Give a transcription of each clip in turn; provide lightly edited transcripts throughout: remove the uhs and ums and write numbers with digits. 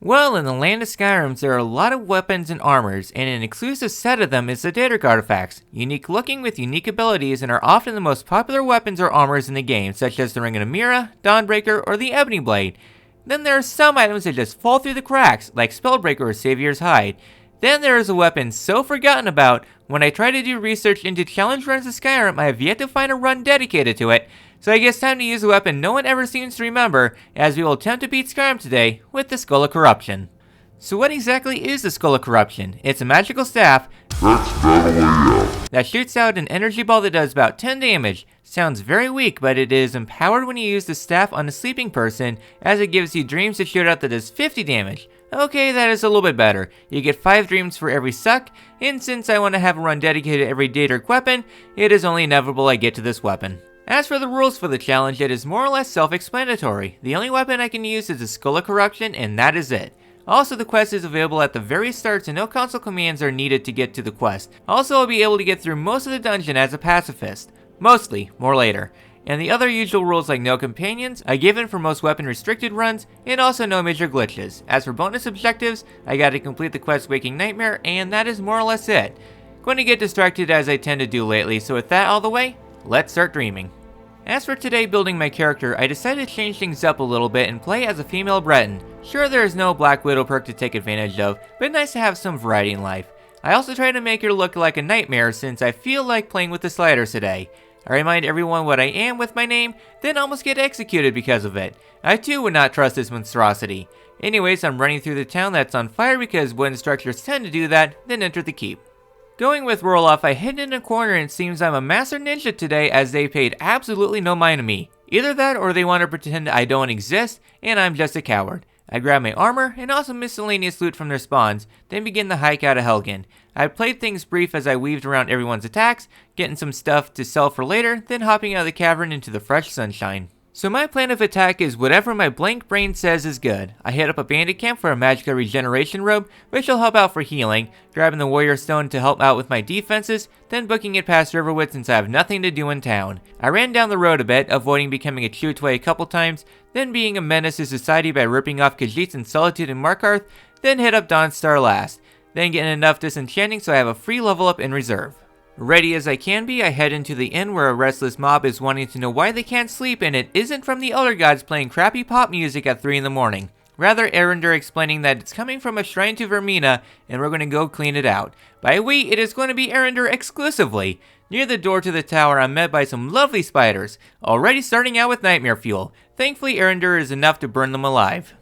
Well, in the land of Skyrim, there are a lot of weapons and armors, and an exclusive set of them is the Daedric artifacts, unique looking with unique abilities and are often the most popular weapons or armors in the game, such as the Ring of Amira, Dawnbreaker, or the Ebony Blade. Then there are some items that just fall through the cracks, like Spellbreaker or Savior's Hide. Then there is a weapon so forgotten about, when I try to do research into challenge runs of Skyrim, I have yet to find a run dedicated to it, so I guess time to use a weapon no one ever seems to remember, as we will attempt to beat Skyrim today with the Skull of Corruption. So what exactly is the Skull of Corruption? It's a magical staff that shoots out an energy ball that does about 10 damage. Sounds very weak, but it is empowered when you use the staff on a sleeping person, as it gives you dreams to shoot out that does 50 damage. Okay, that is a little bit better. You get 5 dreams for every suck, and since I want to have a run dedicated to every Daedric weapon, it is only inevitable I get to this weapon. As for the rules for the challenge, it is more or less self-explanatory. The only weapon I can use is the Skull of Corruption, and that is it. Also, the quest is available at the very start, so no console commands are needed to get to the quest. Also, I'll be able to get through most of the dungeon as a pacifist. Mostly, more later. And the other usual rules like no companions are given for most weapon restricted runs, and also no major glitches. As for bonus objectives, I gotta complete the quest Waking Nightmare, and that is more or less it. Going to get distracted as I tend to do lately, so with that all the way, let's start dreaming. As for today building my character, I decided to change things up a little bit and play as a female Breton. Sure, there is no Black Widow perk to take advantage of, but nice to have some variety in life. I also try to make her look like a nightmare since I feel like playing with the sliders today. I remind everyone what I am with my name, then almost get executed because of it. I too would not trust this monstrosity. Anyways, I'm running through the town that's on fire because wooden structures tend to do that, then enter the keep. Going with Roloff, I hid in a corner and it seems I'm a master ninja today as they paid absolutely no mind to me. Either that or they want to pretend I don't exist and I'm just a coward. I grab my armor and also miscellaneous loot from their spawns, then begin the hike out of Helgen. I played things brief as I weaved around everyone's attacks, getting some stuff to sell for later, then hopping out of the cavern into the fresh sunshine. So my plan of attack is whatever my blank brain says is good. I hit up a bandit camp for a magical regeneration robe, which will help out for healing, grabbing the warrior stone to help out with my defenses, then booking it past Riverwood since I have nothing to do in town. I ran down the road a bit, avoiding becoming a Chewtway a couple times, then being a menace to society by ripping off Khajiits in Solitude and Markarth, then hit up Dawnstar last, then getting enough disenchanting so I have a free level up in reserve. Ready as I can be, I head into the inn where a restless mob is wanting to know why they can't sleep, and it isn't from the Elder Gods playing crappy pop music at 3 in the morning. Rather, Erender explaining that it's coming from a shrine to Vermina, and we're going to go clean it out. By we, it is going to be Erender exclusively. Near the door to the tower, I'm met by some lovely spiders, already starting out with nightmare fuel. Thankfully, Erender is enough to burn them alive.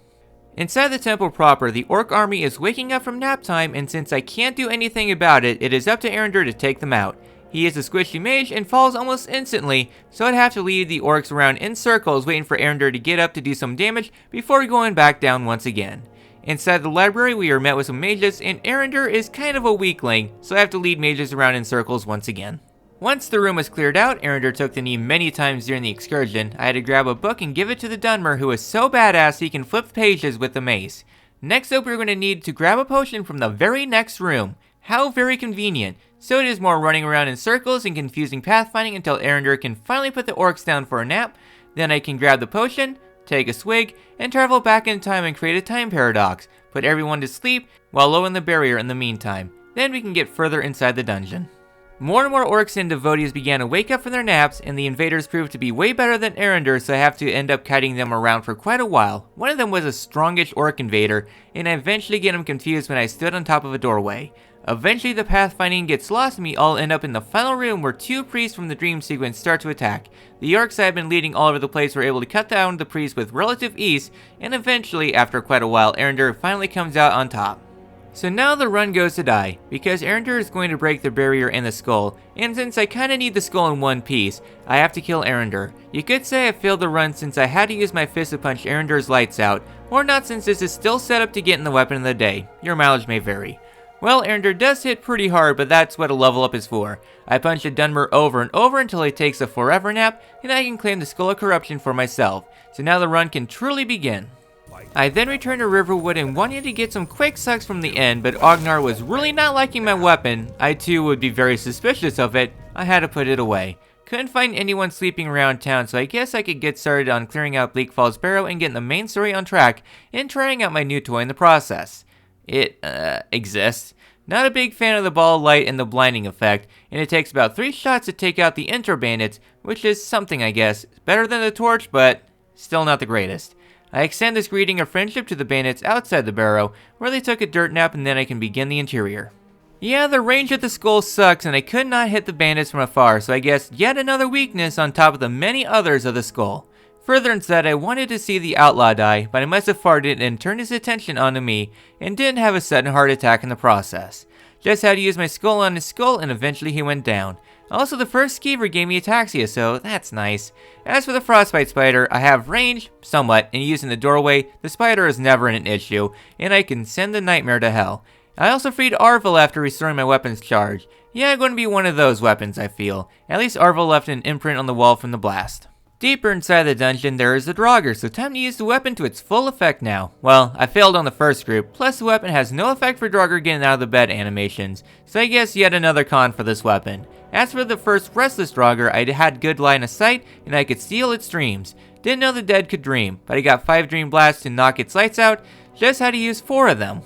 Inside the temple proper, the orc army is waking up from nap time, and since I can't do anything about it, it is up to Erender to take them out. He is a squishy mage and falls almost instantly, so I'd have to lead the orcs around in circles waiting for Erender to get up to do some damage before going back down once again. Inside the library, we are met with some mages, and Erender is kind of a weakling, so I have to lead mages around in circles once again. Once the room was cleared out, Erender took the knee many times during the excursion. I had to grab a book and give it to the Dunmer, who is so badass he can flip pages with the mace. Next up, we're going to need to grab a potion from the very next room. How very convenient. So it is more running around in circles and confusing pathfinding until Erender can finally put the orcs down for a nap. Then I can grab the potion, take a swig, and travel back in time and create a time paradox. Put everyone to sleep while lowering the barrier in the meantime. Then we can get further inside the dungeon. More and more orcs and devotees began to wake up from their naps, and the invaders proved to be way better than Erender, so I have to end up kiting them around for quite a while. One of them was a strongish orc invader, and I eventually get him confused when I stood on top of a doorway. Eventually the pathfinding gets lost and we all end up in the final room where 2 priests from the dream sequence start to attack. The orcs I have been leading all over the place were able to cut down the priests with relative ease, and eventually, after quite a while, Erender finally comes out on top. So now the run goes to die, because Erender is going to break the barrier and the skull, and since I kinda need the skull in one piece, I have to kill Erender. You could say I failed the run since I had to use my fist to punch Erender's lights out, or not since this is still set up to get in the weapon of the day. Your mileage may vary. Well, Erender does hit pretty hard, but that's what a level up is for. I punch a Dunmer over and over until he takes a forever nap, and I can claim the Skull of Corruption for myself. So now the run can truly begin. I then returned to Riverwood and wanted to get some quick sucks from the end, but Ognar was really not liking my weapon. I too would be very suspicious of it. I had to put it away. Couldn't find anyone sleeping around town, so I guess I could get started on clearing out Bleak Falls Barrow and getting the main story on track and trying out my new toy in the process. It, exists. Not a big fan of the ball of light and the blinding effect, and it takes about 3 shots to take out the intro bandits, which is something I guess. Better than the torch, but still not the greatest. I extend this greeting of friendship to the bandits outside the barrow, where they took a dirt nap, and then I can begin the interior. Yeah, the range of the skull sucks, and I could not hit the bandits from afar, so I guess yet another weakness on top of the many others of the skull. Further instead, I wanted to see the outlaw die, but I must have farted and turned his attention onto me, and didn't have a sudden heart attack in the process. Just had to use my skull on his skull, and eventually he went down. Also, the first skeever gave me ataxia, so that's nice. As for the frostbite spider, I have range, somewhat, and using the doorway, the spider is never an issue, and I can send the nightmare to hell. I also freed Arvel after restoring my weapon's charge. Yeah, I'm going to be one of those weapons, I feel. At least Arvel left an imprint on the wall from the blast. Deeper inside the dungeon, there is a Draugr, so time to use the weapon to its full effect now. Well, I failed on the first group, plus the weapon has no effect for Draugr getting out of the bed animations, so I guess yet another con for this weapon. As for the first Restless Draugr, I had good line of sight, and I could steal its dreams. Didn't know the dead could dream, but I got 5 dream blasts to knock its lights out, just had to use 4 of them.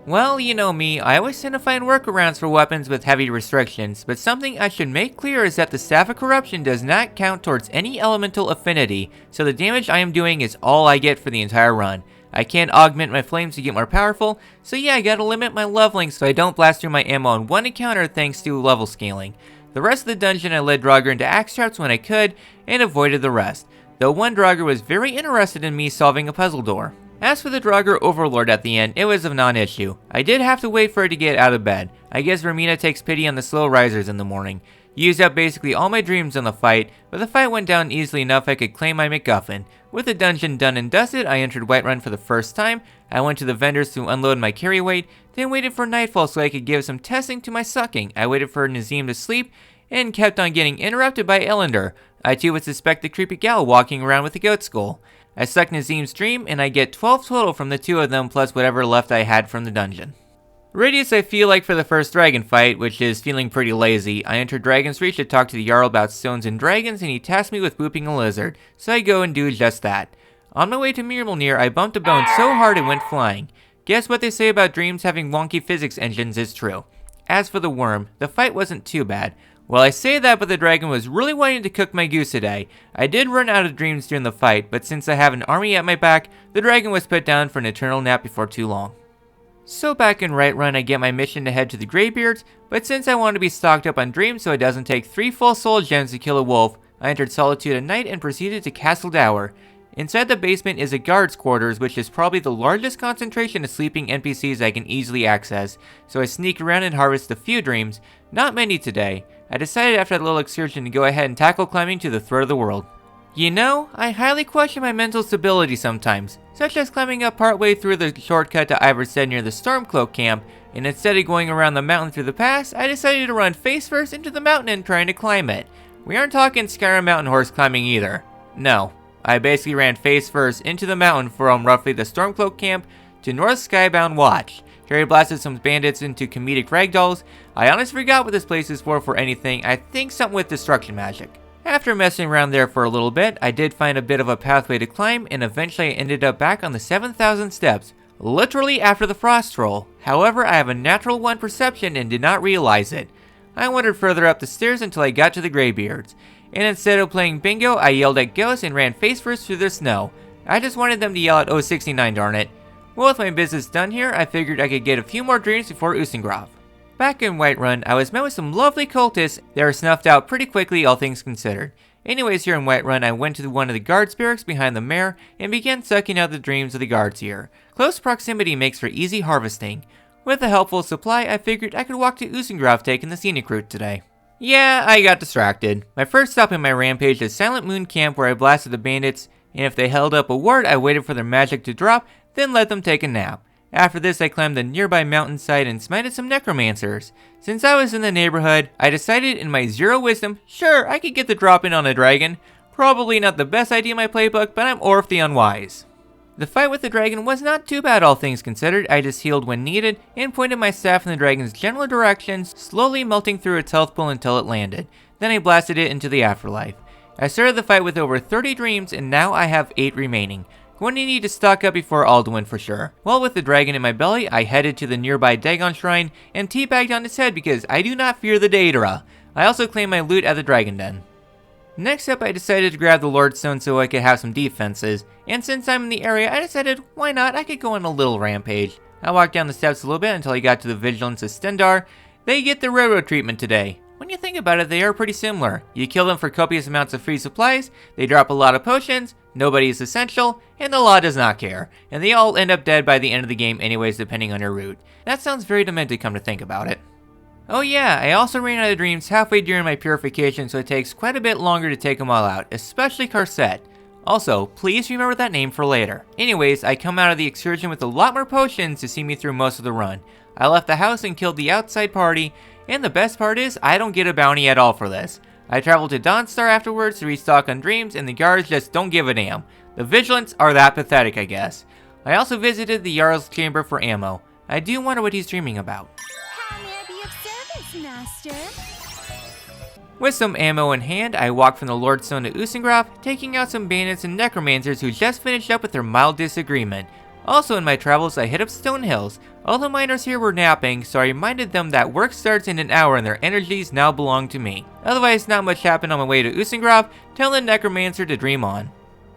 Well, you know me, I always tend to find workarounds for weapons with heavy restrictions, but something I should make clear is that the Staff of Corruption does not count towards any elemental affinity, so the damage I am doing is all I get for the entire run. I can't augment my flames to get more powerful, so yeah, I gotta limit my leveling so I don't blast through my ammo on one encounter thanks to level scaling. The rest of the dungeon I led Draugr into axe traps when I could, and avoided the rest, though one Draugr was very interested in me solving a puzzle door. As for the Draugr Overlord at the end, it was a non-issue. I did have to wait for it to get out of bed. I guess Romina takes pity on the slow risers in the morning. Used up basically all my dreams on the fight, but the fight went down easily enough I could claim my MacGuffin. With the dungeon done and dusted, I entered Whiterun for the first time. I went to the vendors to unload my carry weight, then waited for nightfall so I could give some testing to my sucking. I waited for Nazim to sleep, and kept on getting interrupted by Ellender. I too would suspect the creepy gal walking around with a goat skull. I suck Nazim's dream, and I get 12 total from the 2 of them, plus whatever left I had from the dungeon. Radius I feel like for the first dragon fight, which is feeling pretty lazy. I entered Dragon's Reach to talk to the Jarl about stones and dragons, and he tasked me with whooping a lizard, so I go and do just that. On my way to Mirmalnir, I bumped a bone so hard it went flying. Guess what they say about dreams having wonky physics engines is true. As for the worm, the fight wasn't too bad. Well, I say that, but the dragon was really wanting to cook my goose today. I did run out of dreams during the fight, but since I have an army at my back, the dragon was put down for an eternal nap before too long. So back in Whiterun, I get my mission to head to the Greybeards, but since I want to be stocked up on dreams so it doesn't take 3 full soul gems to kill a wolf, I entered Solitude at night and proceeded to Castle Dower. Inside the basement is a guard's quarters, which is probably the largest concentration of sleeping NPCs I can easily access, so I sneak around and harvest a few dreams, not many today. I decided after that little excursion to go ahead and tackle climbing to the throat of the world. You know, I highly question my mental stability sometimes, such as climbing up partway through the shortcut to Iverstead near the Stormcloak camp, and instead of going around the mountain through the pass, I decided to run face first into the mountain and trying to climb it. We aren't talking Skyrim mountain horse climbing either. No, I basically ran face first into the mountain from roughly the Stormcloak camp to North Skybound Watch. Harry blasted some bandits into comedic ragdolls. I honestly forgot what this place is for anything. I think something with destruction magic. After messing around there for a little bit, I did find a bit of a pathway to climb, and eventually I ended up back on the 7,000 steps, literally after the frost troll. However, I have a natural 1 perception and did not realize it. I wandered further up the stairs until I got to the Greybeards, and instead of playing bingo, I yelled at ghosts and ran face first through the snow. I just wanted them to yell at 069, darn it. Well, with my business done here, I figured I could get a few more dreams before Usengrov. Back in Whiterun, I was met with some lovely cultists that were snuffed out pretty quickly, all things considered. Anyways, here in Whiterun, I went to one of the guards barracks behind the mayor and began sucking out the dreams of the guards here. Close proximity makes for easy harvesting. With a helpful supply, I figured I could walk to Usengrov taking the scenic route today. Yeah, I got distracted. My first stop in my rampage is Silent Moon Camp, where I blasted the bandits, and if they held up a ward, I waited for their magic to drop, then let them take a nap. After this, I climbed the nearby mountainside and smited some necromancers. Since I was in the neighborhood, I decided in my 0 wisdom, sure, I could get the drop in on a dragon. Probably not the best idea in my playbook, but I'm Orph the Unwise. The fight with the dragon was not too bad all things considered. I just healed when needed and pointed my staff in the dragon's general directions, slowly melting through its health pool until it landed. Then I blasted it into the afterlife. I started the fight with over 30 dreams and now I have 8 remaining. Going to need to stock up before Alduin for sure. While with the dragon in my belly, I headed to the nearby Dagon shrine and teabagged on its head because I do not fear the Daedra. I also claimed my loot at the dragon den. Next up, I decided to grab the Lordstone so I could have some defenses, and since I'm in the area, I decided, why not, I could go on a little rampage. I walked down the steps a little bit until I got to the Vigilance of Stendarr. They get the railroad treatment today. When you think about it, they are pretty similar. You kill them for copious amounts of free supplies, they drop a lot of potions, nobody is essential, and the law does not care. And they all end up dead by the end of the game anyways, depending on your route. That sounds very demented come to think about it. Oh yeah, I also ran out of dreams halfway during my purification, so it takes quite a bit longer to take them all out, especially Corset. Also, please remember that name for later. Anyways, I come out of the excursion with a lot more potions to see me through most of the run. I left the house and killed the outside party, and the best part is, I don't get a bounty at all for this. I traveled to Dawnstar afterwards to restock on dreams, and the guards just don't give a damn. The Vigilants are that pathetic, I guess. I also visited the Jarl's chamber for ammo. I do wonder what he's dreaming about. Master. With some ammo in hand, I walked from the Lordstone to Usengraf, taking out some bandits and necromancers who just finished up with their mild disagreement. Also in my travels, I hit up Stone Hills. All the miners here were napping, so I reminded them that work starts in an hour and their energies now belong to me. Otherwise, not much happened on my way to Usengraf, telling the necromancer to dream on.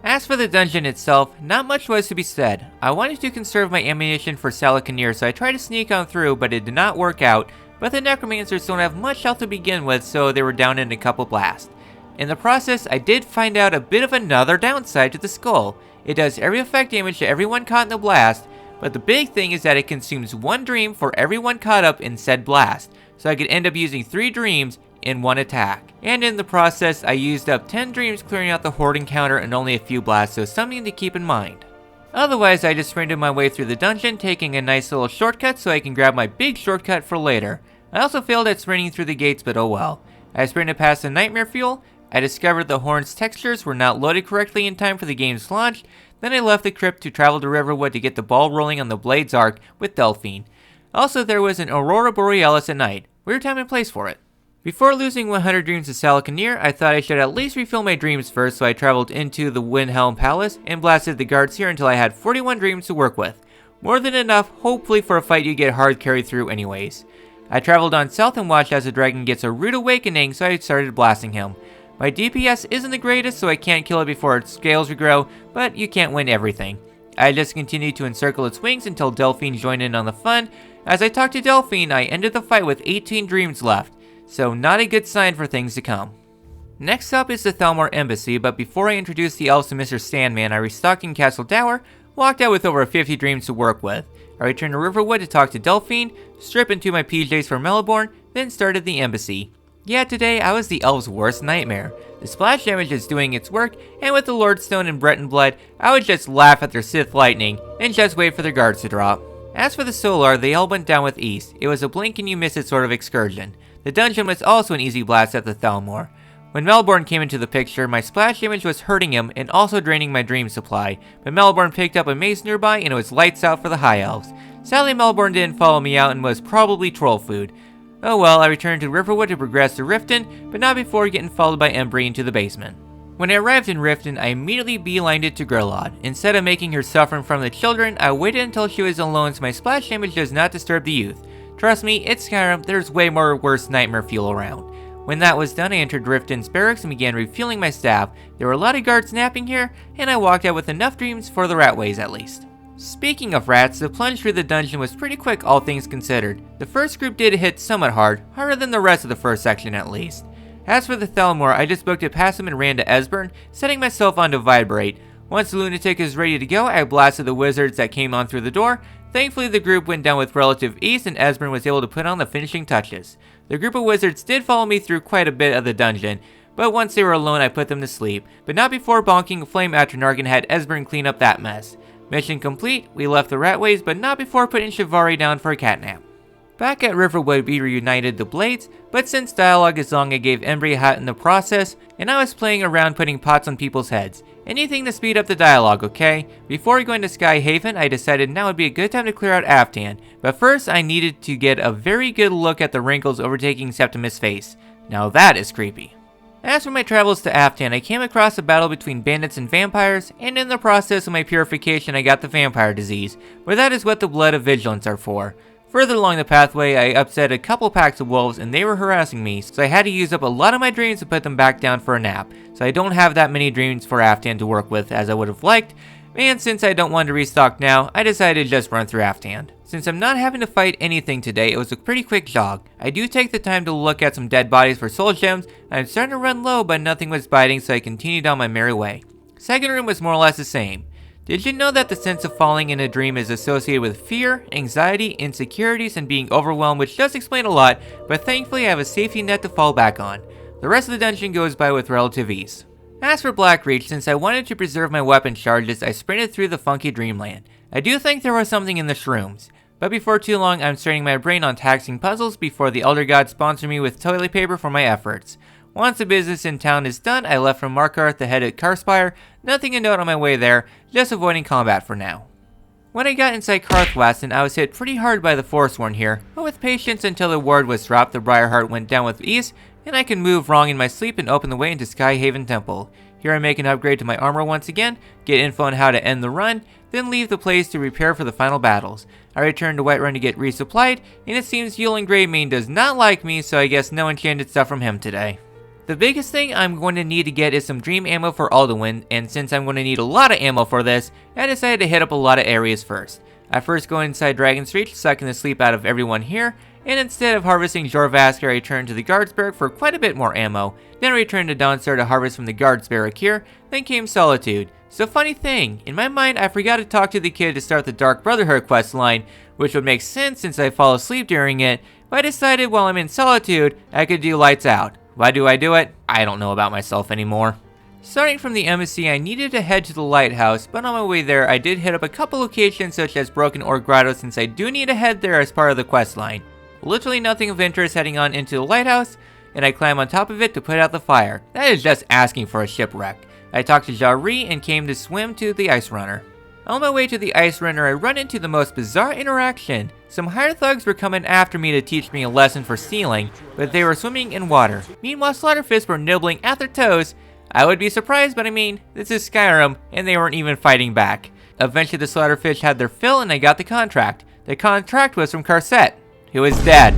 As for the dungeon itself, not much was to be said. I wanted to conserve my ammunition for Salakanir, so I tried to sneak on through, but it did not work out. But the necromancers don't have much health to begin with, so they were down in a couple blasts. In the process, I did find out a bit of another downside to the skull. It does area effect damage to everyone caught in the blast, but the big thing is that it consumes 1 dream for everyone caught up in said blast, so I could end up using 3 dreams in 1 attack. And in the process, I used up 10 dreams clearing out the horde encounter and only a few blasts, so something to keep in mind. Otherwise, I just sprinted my way through the dungeon, taking a nice little shortcut so I can grab my big shortcut for later. I also failed at sprinting through the gates, but oh well. I sprinted past the nightmare fuel, I discovered the horn's textures were not loaded correctly in time for the game's launch, then I left the crypt to travel to Riverwood to get the ball rolling on the Blades arc with Delphine. Also, there was an Aurora Borealis at night. Weird time and place for it. Before losing 100 dreams to Salakanir, I thought I should at least refill my dreams first, so I traveled into the Windhelm Palace and blasted the guards here until I had 41 dreams to work with. More than enough, hopefully for a fight you get hard carried through anyways. I traveled on south and watched as the dragon gets a rude awakening, so I started blasting him. My DPS isn't the greatest, so I can't kill it before its scales regrow, but you can't win everything. I just continued to encircle its wings until Delphine joined in on the fun. As I talked to Delphine, I ended the fight with 18 dreams left, so not a good sign for things to come. Next up is the Thalmor Embassy, but before I introduce the elves to Mr. Sandman, I restocked in Castle Dower, walked out with over 50 dreams to work with. I returned to Riverwood to talk to Delphine, strip into my PJs for Melbourne, then started the embassy. Yeah, today I was the elves' worst nightmare. The splash damage is doing its work, and with the Lordstone and Breton blood, I would just laugh at their Sith lightning, and just wait for their guards to drop. As for the Solar, they all went down with ease. It was a blink and you miss it sort of excursion. The dungeon was also an easy blast at the Thalmor. When Melbourne came into the picture, my splash damage was hurting him and also draining my dream supply, but Melbourne picked up a mace nearby and it was lights out for the High Elves. Sadly, Melbourne didn't follow me out and was probably troll food. Oh well, I returned to Riverwood to progress to Riften, but not before getting followed by Embry into the basement. When I arrived in Riften, I immediately beelined it to Grillod. Instead of making her suffer from the children, I waited until she was alone so my splash damage does not disturb the youth. Trust me, it's Skyrim, there's way more worse nightmare fuel around. When that was done, I entered Riften's barracks and began refueling my staff. There were a lot of guards napping here, and I walked out with enough dreams for the Ratways at least. Speaking of rats, the plunge through the dungeon was pretty quick all things considered. The first group did hit somewhat hard, harder than the rest of the first section at least. As for the Thalmor, I just booked it past him and ran to Esbern, setting myself on to Vibrate. Once the lunatic is ready to go, I blasted the wizards that came on through the door. Thankfully, the group went down with relative ease and Esbern was able to put on the finishing touches. The group of wizards did follow me through quite a bit of the dungeon, but once they were alone I put them to sleep, but not before bonking a flame after Nargan had Esbern clean up that mess. Mission complete, we left the Ratways, but not before putting Shivari down for a catnap. Back at Riverwood we reunited the Blades, but since dialogue is long I gave Embry a hat in the process, and I was playing around putting pots on people's heads. Anything to speed up the dialogue, okay? Before going to Skyhaven, I decided now would be a good time to clear out Aftan, but first I needed to get a very good look at the wrinkles overtaking Septimus' face. Now that is creepy. As for my travels to Aftan, I came across a battle between bandits and vampires, and in the process of my purification I got the vampire disease, but that is what the blood of vigilance are for. Further along the pathway, I upset a couple packs of wolves and they were harassing me, so I had to use up a lot of my dreams to put them back down for a nap. So I don't have that many dreams for Aftan to work with as I would have liked, and since I don't want to restock now, I decided to just run through Aftan. Since I'm not having to fight anything today, it was a pretty quick jog. I do take the time to look at some dead bodies for soul gems. I'm starting to run low, but nothing was biting, so I continued on my merry way. Second room was more or less the same. Did you know that the sense of falling in a dream is associated with fear, anxiety, insecurities, and being overwhelmed, which does explain a lot, but thankfully I have a safety net to fall back on. The rest of the dungeon goes by with relative ease. As for Blackreach, since I wanted to preserve my weapon charges, I sprinted through the funky dreamland. I do think there was something in the shrooms. But before too long, I'm straining my brain on taxing puzzles before the Elder God sponsor me with toilet paper for my efforts. Once the business in town is done, I left from Markarth to head to Karspire. Nothing to note on my way there, just avoiding combat for now. When I got inside Karthwasten, I was hit pretty hard by the Forsworn here, but with patience until the ward was dropped, the Briarheart went down with ease, and I can move wrong in my sleep and open the way into Skyhaven Temple. Here I make an upgrade to my armor once again, get info on how to end the run, then leave the place to prepare for the final battles. I return to Whiterun to get resupplied, and it seems Yulin Greymane does not like me, so I guess no enchanted stuff from him today. The biggest thing I'm going to need to get is some dream ammo for Alduin, and since I'm going to need a lot of ammo for this, I decided to hit up a lot of areas first. I first go inside Dragon's Reach, sucking the sleep out of everyone here, and instead of harvesting Jorvaskr, I return to the Guards Barrack for quite a bit more ammo. Then I returned to Dawnstar to harvest from the Guards Barrack here, then came Solitude. So funny thing, in my mind I forgot to talk to the kid to start the Dark Brotherhood quest line, which would make sense since I fall asleep during it, but I decided while I'm in Solitude, I could do Lights Out. Why do I do it? I don't know about myself anymore. Starting from the embassy, I needed to head to the lighthouse, but on my way there, I did hit up a couple locations such as Broken Ore Grotto since I do need to head there as part of the quest line. Literally nothing of interest heading on into the lighthouse, and I climb on top of it to put out the fire. That is just asking for a shipwreck. I talked to Jari and came to swim to the Ice Runner. On my way to the Ice Runner, I run into the most bizarre interaction. Some hired thugs were coming after me to teach me a lesson for stealing, but they were swimming in water. Meanwhile, Slaughterfists were nibbling at their toes. I would be surprised, but I mean, this is Skyrim, and they weren't even fighting back. Eventually, the Slaughterfish had their fill, and I got the contract. The contract was from Karset, who is dead.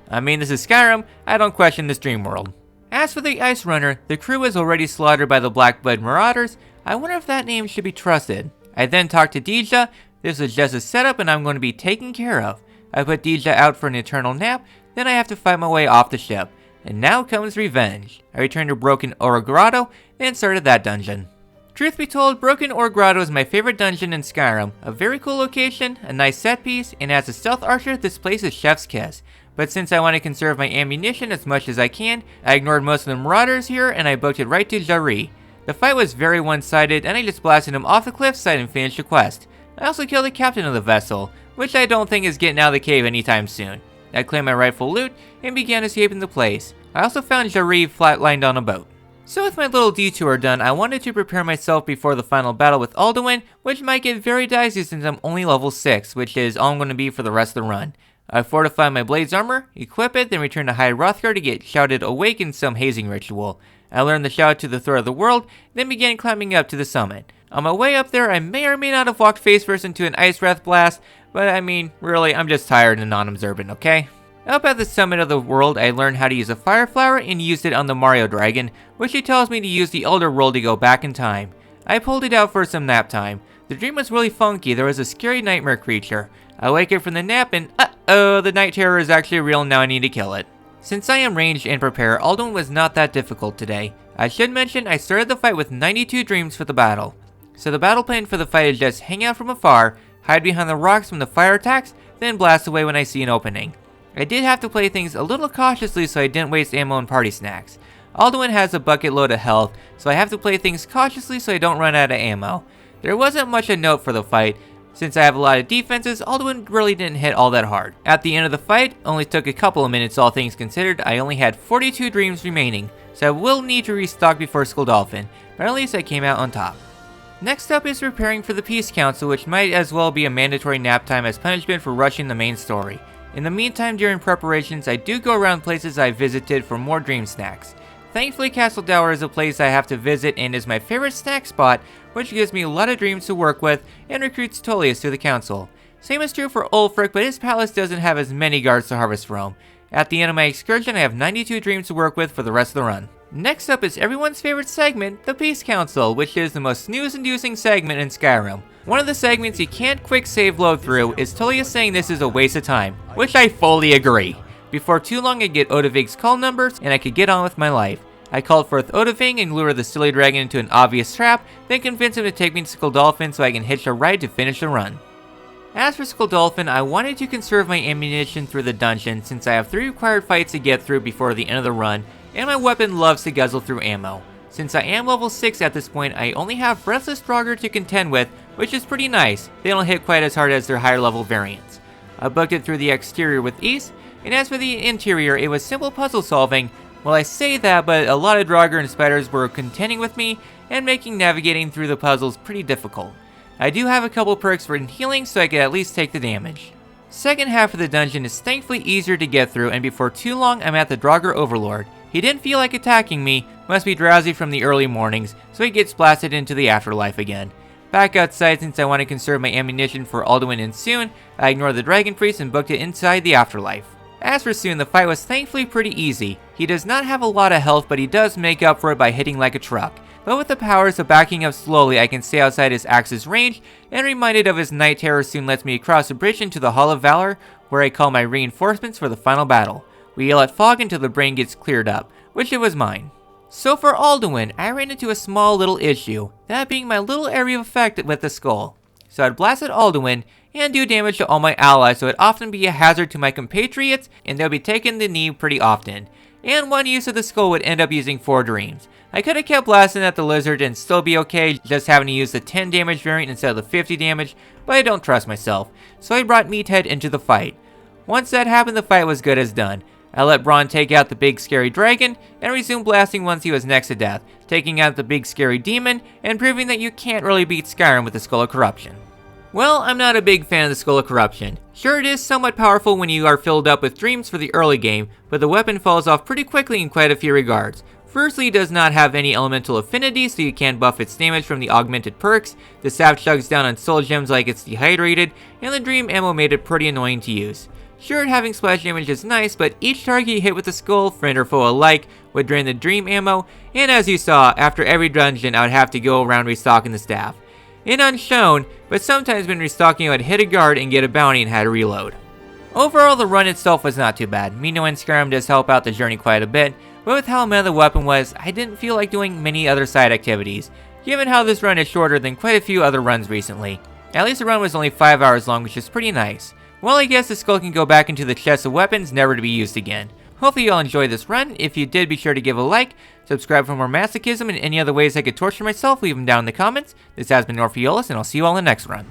I mean, this is Skyrim, I don't question this dream world. As for the Ice Runner, the crew was already slaughtered by the Blackblood Marauders. I wonder if that name should be trusted. I then talked to Dija. This is just a setup and I'm going to be taken care of. I put Dija out for an eternal nap, then I have to fight my way off the ship. And now comes revenge. I returned to Broken Ore Grotto, then started that dungeon. Truth be told, Broken Ore Grotto is my favorite dungeon in Skyrim. A very cool location, a nice set piece, and as a stealth archer, this place is chef's kiss. But since I want to conserve my ammunition as much as I can, I ignored most of the marauders here and I booked it right to Jari. The fight was very one-sided and I just blasted him off the cliffside and finished the quest. I also killed the captain of the vessel, which I don't think is getting out of the cave anytime soon. I claimed my rightful loot and began escaping the place. I also found Jari flatlined on a boat. So with my little detour done, I wanted to prepare myself before the final battle with Alduin, which might get very dicey since I'm only level 6, which is all I'm going to be for the rest of the run. I fortify my blade's armor, equip it, then return to High Hrothgar to get shouted awake in some hazing ritual. I learned the shout to the throat of the world, then began climbing up to the summit. On my way up there, I may or may not have walked face first into an ice wrath blast, but I mean, really, I'm just tired and non-observant, okay? Up at the summit of the world, I learned how to use a fire flower and used it on the Mario Dragon, which he tells me to use the Elder Roll to go back in time. I pulled it out for some nap time. The dream was really funky. There was a scary nightmare creature. I wake up from the nap and uh-oh, the night terror is actually real and now I need to kill it. Since I am ranged and prepared, Alduin was not that difficult today. I should mention I started the fight with 92 dreams for the battle. So the battle plan for the fight is just hang out from afar, hide behind the rocks from the fire attacks, then blast away when I see an opening. I did have to play things a little cautiously so I didn't waste ammo and party snacks. Alduin has a bucket load of health, so I have to play things cautiously so I don't run out of ammo. There wasn't much a note for the fight. Since I have a lot of defenses, Alduin really didn't hit all that hard. At the end of the fight, only took a couple of minutes all things considered. I only had 42 dreams remaining, so I will need to restock before Skuldolphin, but at least I came out on top. Next up is preparing for the Peace Council, which might as well be a mandatory nap time as punishment for rushing the main story. In the meantime, during preparations, I do go around places I visited for more dream snacks. Thankfully, Castle Dower is a place I have to visit and is my favorite snack spot, which gives me a lot of dreams to work with and recruits Tullius to the council. Same is true for Ulfric, but his palace doesn't have as many guards to harvest from. At the end of my excursion, I have 92 dreams to work with for the rest of the run. Next up is everyone's favorite segment, the Peace Council, which is the most snooze-inducing segment in Skyrim. One of the segments you can't quick save load through is Tullius saying this is a waste of time, which I fully agree. Before too long I get Odahviing's call numbers and I could get on with my life. I called forth Odahviing and lure the silly dragon into an obvious trap, then convince him to take me to Skuldolfin so I can hitch a ride to finish the run. As for Skuldolfin, I wanted to conserve my ammunition through the dungeon since I have 3 required fights to get through before the end of the run, and my weapon loves to guzzle through ammo. Since I am level 6 at this point, I only have Breathless Draugr to contend with, which is pretty nice. They don't hit quite as hard as their higher level variants. I booked it through the exterior with ease, and as for the interior, it was simple puzzle solving. Well, I say that, but a lot of Draugr and spiders were contending with me and making navigating through the puzzles pretty difficult. I do have a couple perks for healing so I could at least take the damage. Second half of the dungeon is thankfully easier to get through, and before too long I'm at the Draugr Overlord. He didn't feel like attacking me, must be drowsy from the early mornings, so he gets blasted into the afterlife again. Back outside, since I want to conserve my ammunition for Alduin and Soon, I ignored the Dragon Priest and booked it inside the afterlife. As for Soon, the fight was thankfully pretty easy. He does not have a lot of health, but he does make up for it by hitting like a truck. But with the powers of backing up slowly, I can stay outside his axe's range, and reminded of his Night Terror soon lets me across the bridge into the Hall of Valor, where I call my reinforcements for the final battle. We yell at Fog until the brain gets cleared up, which it was mine. So for Alduin, I ran into a small little issue, that being my little area of effect with the skull. So I'd blast at Alduin, and do damage to all my allies, so it'd often be a hazard to my compatriots, and they'll be taking the knee pretty often. And one use of the skull would end up using 4 dreams. I could have kept blasting at the lizard and still be okay, just having to use the 10 damage variant instead of the 50 damage, but I don't trust myself, so I brought Meathead into the fight. Once that happened, the fight was good as done. I let Braun take out the big scary dragon, and resumed blasting once he was next to death, taking out the big scary demon, and proving that you can't really beat Skyrim with the Skull of Corruption. Well, I'm not a big fan of the Skull of Corruption. Sure, it is somewhat powerful when you are filled up with dreams for the early game, but the weapon falls off pretty quickly in quite a few regards. Firstly, it does not have any elemental affinity, so you can't buff its damage from the augmented perks, the sap chugs down on soul gems like it's dehydrated, and the dream ammo made it pretty annoying to use. Sure, having splash damage is nice, but each target you hit with the skull, friend or foe alike, would drain the dream ammo, and as you saw, after every dungeon I would have to go around restocking the staff. In Unshown, but sometimes when restocking I would hit a guard and get a bounty and had to reload. Overall, the run itself was not too bad. Me knowing Skyrim does help out the journey quite a bit, but with how meta the weapon was, I didn't feel like doing many other side activities, given how this run is shorter than quite a few other runs recently. At least the run was only 5 hours long, which is pretty nice. Well, I guess the skull can go back into the chest of weapons, never to be used again. Hopefully you'll enjoy this run. If you did, be sure to give a like, subscribe for more masochism, and any other ways I could torture myself, leave them down in the comments. This has been Orpheolus, and I'll see you all in the next run.